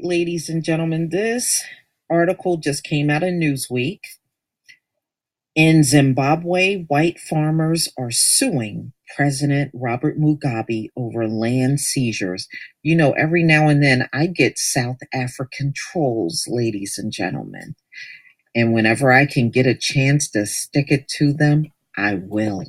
ladies and gentlemen, this article just came out of Newsweek. In Zimbabwe, white farmers are suing President Robert Mugabe over land seizures. You know, every now and then I get South African trolls, ladies and gentlemen. And whenever I can get a chance to stick it to them, I will.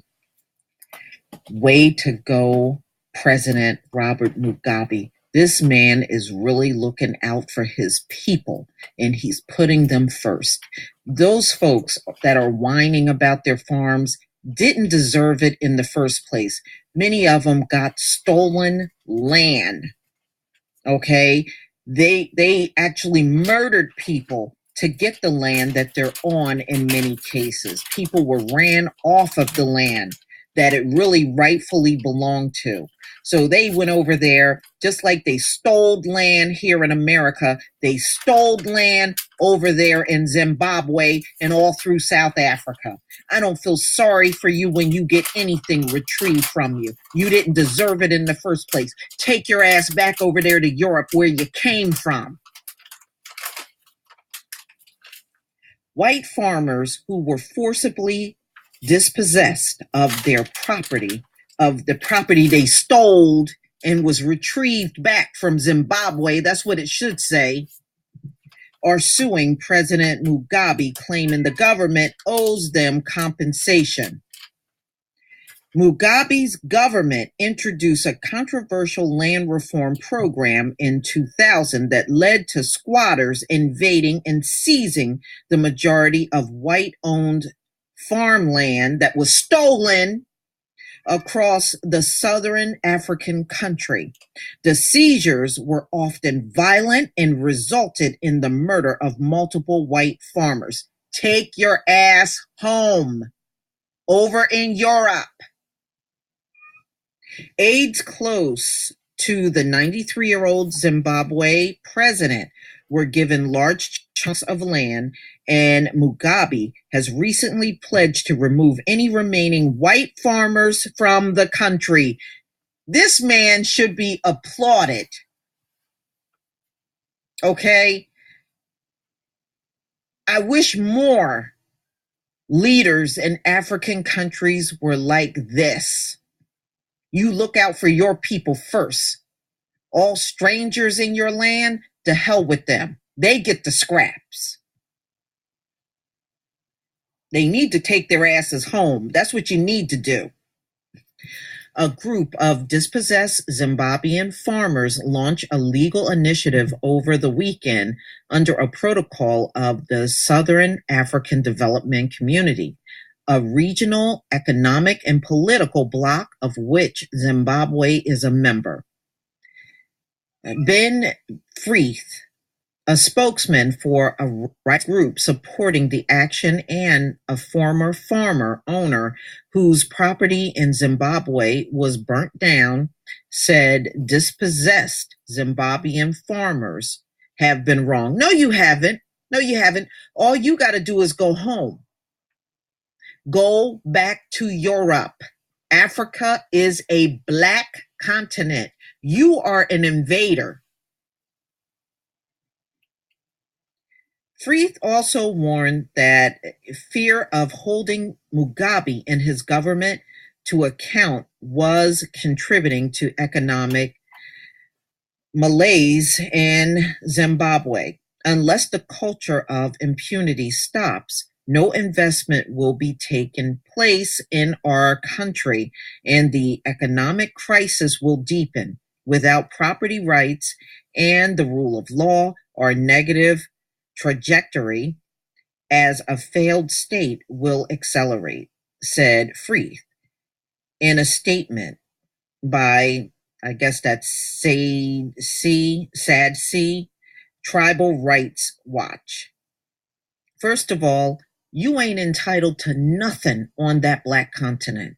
Way to go, President Robert Mugabe. This man is really looking out for his people and he's putting them first. Those folks that are whining about their farms didn't deserve it in the first place. Many of them got stolen land. Okay? They actually murdered people to get the land that they're on in many cases. People were ran off of the land that it really rightfully belonged to. So they went over there, just like they stole land here in America, they stole land over there in Zimbabwe and all through South Africa. I don't feel sorry for you when you get anything retrieved from you. You didn't deserve it in the first place. Take your ass back over there to Europe where you came from. White farmers who were forcibly dispossessed of their property, of the property they stole and was retrieved back from Zimbabwe, that's what it should say, are suing President Mugabe, claiming the government owes them compensation. Mugabe's government introduced a controversial land reform program in 2000 that led to squatters invading and seizing the majority of white-owned farmland that was stolen across the southern African country. The seizures were often violent and resulted in the murder of multiple white farmers. Take your ass home. Over in Europe. Aides close to the 93-year-old Zimbabwe president were given large chunks of land, and Mugabe has recently pledged to remove any remaining white farmers from the country. This man should be applauded. Okay? I wish more leaders in African countries were like this. You look out for your people first. All strangers in your land, to hell with them. They get the scraps. They need to take their asses home. That's what you need to do. A group of dispossessed Zimbabwean farmers launched a legal initiative over the weekend under a protocol of the Southern African Development Community, a regional economic and political bloc of which Zimbabwe is a member. Ben Freeth, a spokesman for a rights group supporting the action and a former farmer owner whose property in Zimbabwe was burnt down, said dispossessed Zimbabwean farmers have been wrong. No, you haven't. No, you haven't. All you got to do is go home. Go back to Europe. Africa is a black continent. You are an invader. Freeth also warned that fear of holding Mugabe and his government to account was contributing to economic malaise in Zimbabwe. Unless the culture of impunity stops, no investment will be taking place in our country, and the economic crisis will deepen. Without property rights and the rule of law, our negative trajectory as a failed state will accelerate, said Freeth in a statement by, I guess that's SADC, Tribal Rights Watch. First of all, you ain't entitled to nothing on that black continent.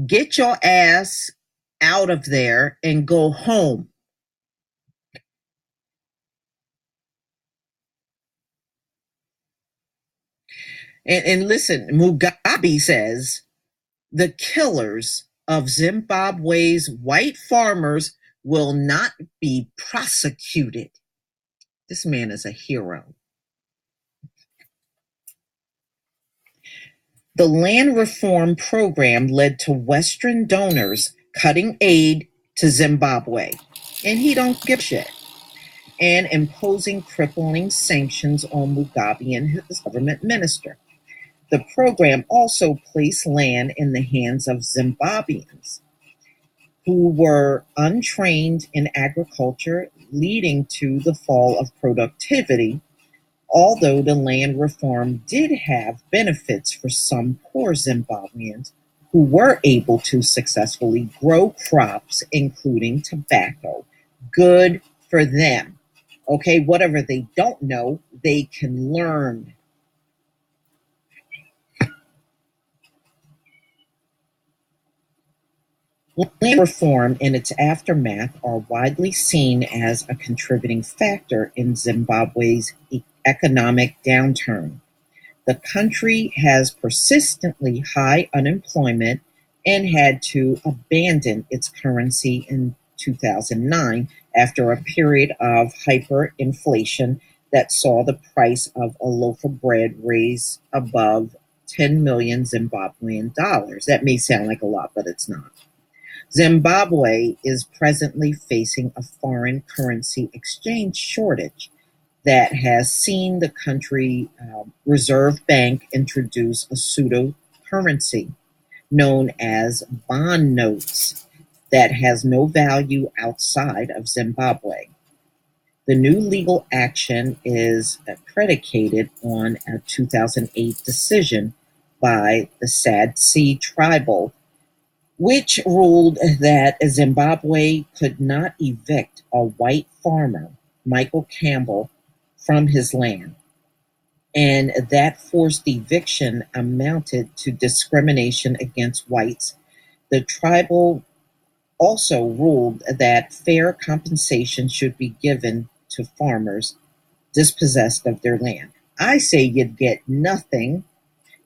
Get your ass out of there and go home. And listen, Mugabe says the killers of Zimbabwe's white farmers will not be prosecuted. This man is a hero. The land reform program led to Western donors cutting aid to Zimbabwe, and he don't give a shit, and imposing crippling sanctions on Mugabe and his government minister. The program also placed land in the hands of Zimbabweans who were untrained in agriculture, leading to the fall of productivity. Although the land reform did have benefits for some poor Zimbabweans who were able to successfully grow crops, including tobacco. Good for them. Okay, whatever they don't know, they can learn. Land reform and its aftermath are widely seen as a contributing factor in Zimbabwe's economic downturn. The country has persistently high unemployment and had to abandon its currency in 2009 after a period of hyperinflation that saw the price of a loaf of bread raise above 10 million Zimbabwean dollars. That may sound like a lot, but it's not. Zimbabwe is presently facing a foreign currency exchange shortage that has seen the country reserve bank introduce a pseudo currency known as bond notes that has no value outside of Zimbabwe. The new legal action is predicated on a 2008 decision by the SADC tribal, which ruled that Zimbabwe could not evict a white farmer, Michael Campbell, from his land, and that forced eviction amounted to discrimination against whites. The tribal also ruled that fair compensation should be given to farmers dispossessed of their land. I say you'd get nothing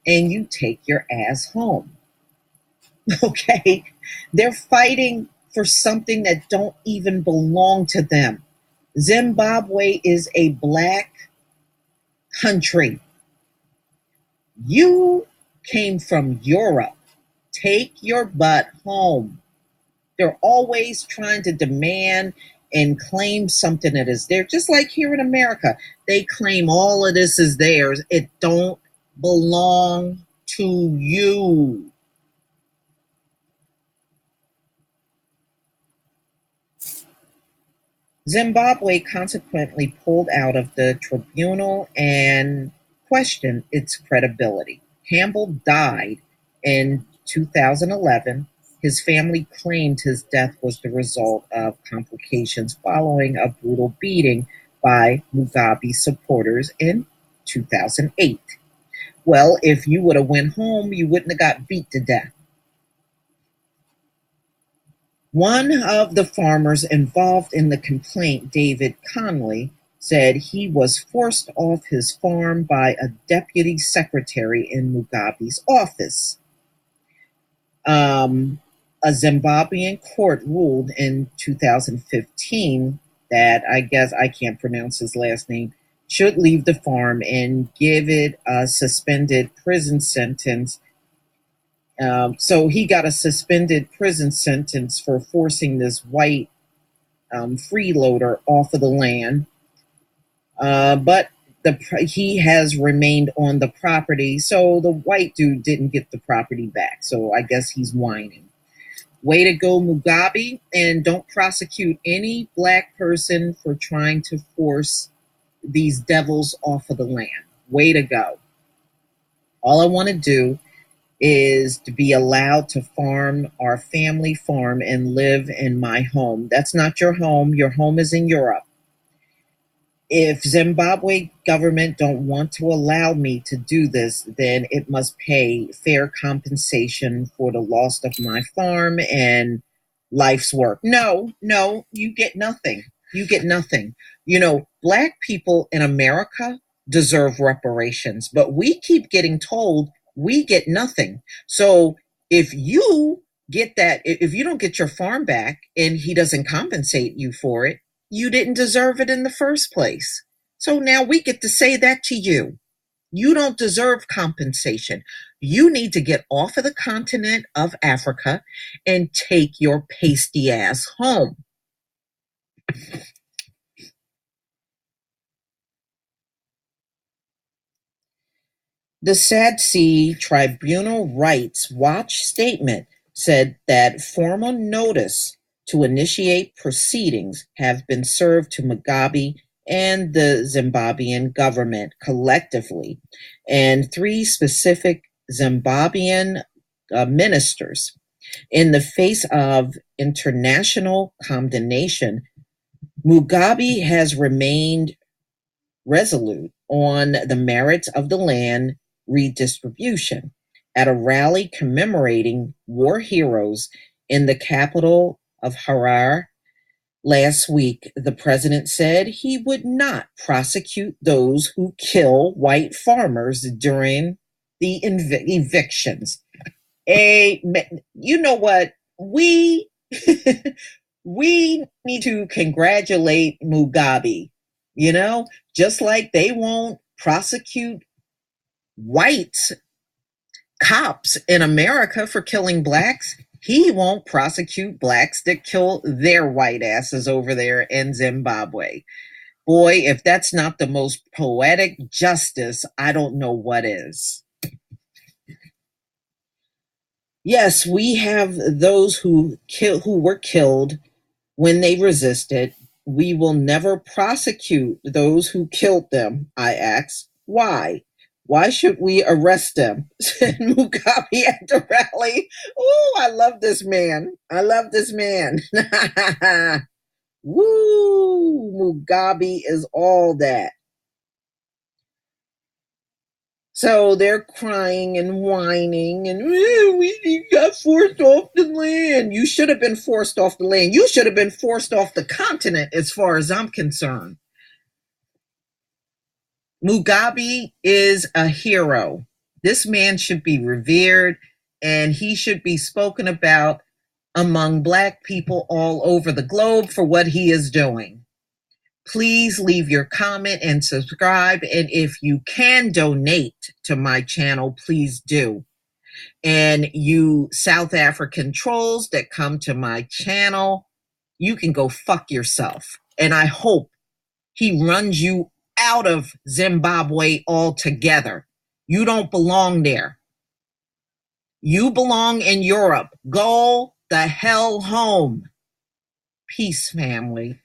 and you take your ass home. Okay? They're fighting for something that don't even belong to them. Zimbabwe is a black country. You came from Europe. Take your butt home. They're always trying to demand and claim something that is theirs. Just like here in America, they claim all of this is theirs. It don't belong to you. Zimbabwe consequently pulled out of the tribunal and questioned its credibility. Campbell died in 2011. His family claimed his death was the result of complications following a brutal beating by Mugabe supporters in 2008. Well, if you would have went home, you wouldn't have got beat to death. One of the farmers involved in the complaint, David Conley, said he was forced off his farm by a deputy secretary in Mugabe's office. A Zimbabwean court ruled in 2015 that, I guess I can't pronounce his last name, should leave the farm and give it a suspended prison sentence. So he got a suspended prison sentence for forcing this white freeloader off of the land. But he has remained on the property, so the white dude didn't get the property back. So I guess he's whining. Way to go, Mugabe, and don't prosecute any black person for trying to force these devils off of the land. Way to go. All I want to do is to be allowed to farm our family farm and live in my home. That's not your home. Your home is in Europe. If Zimbabwe government don't want to allow me to do this, then it must pay fair compensation for the loss of my farm and life's work. No, no, you get nothing. You get nothing. You know, black people in America deserve reparations, but we keep getting told we get nothing. So if you get that, if you don't get your farm back and he doesn't compensate you for it, you didn't deserve it in the first place. So now we get to say that to you. You don't deserve compensation. You need to get off of the continent of Africa and take your pasty ass home. The Sad Sea Tribunal Rights Watch statement said that formal notice to initiate proceedings have been served to Mugabe and the Zimbabwean government collectively, and three specific Zimbabwean ministers. In the face of international condemnation, Mugabe has remained resolute on the merits of the land redistribution. At a rally commemorating war heroes in the capital of Harare last week, the president said he would not prosecute those who kill white farmers during the evictions. You know what? We need to congratulate Mugabe, you know, just like they won't prosecute white cops in America for killing blacks. He won't prosecute blacks that kill their white asses over there in Zimbabwe. Boy, if that's not the most poetic justice, I don't know what is. Yes, we have those who were killed when they resisted. We will never prosecute those who killed them, I asked. Why? Why should we arrest them? Said Mugabe at the rally. Oh, I love this man. I love this man. Woo! Mugabe is all that. So they're crying and whining, and we got forced off the land. You should have been forced off the land. You should have been forced off the continent, as far as I'm concerned. Mugabe is a hero. This man should be revered, and he should be spoken about among Black people all over the globe for what he is doing. Please leave your comment and subscribe. And if you can donate to my channel, please do. And you South African trolls that come to my channel, you can go fuck yourself. And I hope he runs you out of Zimbabwe altogether. You don't belong there. You belong in Europe. Go the hell home. Peace, family.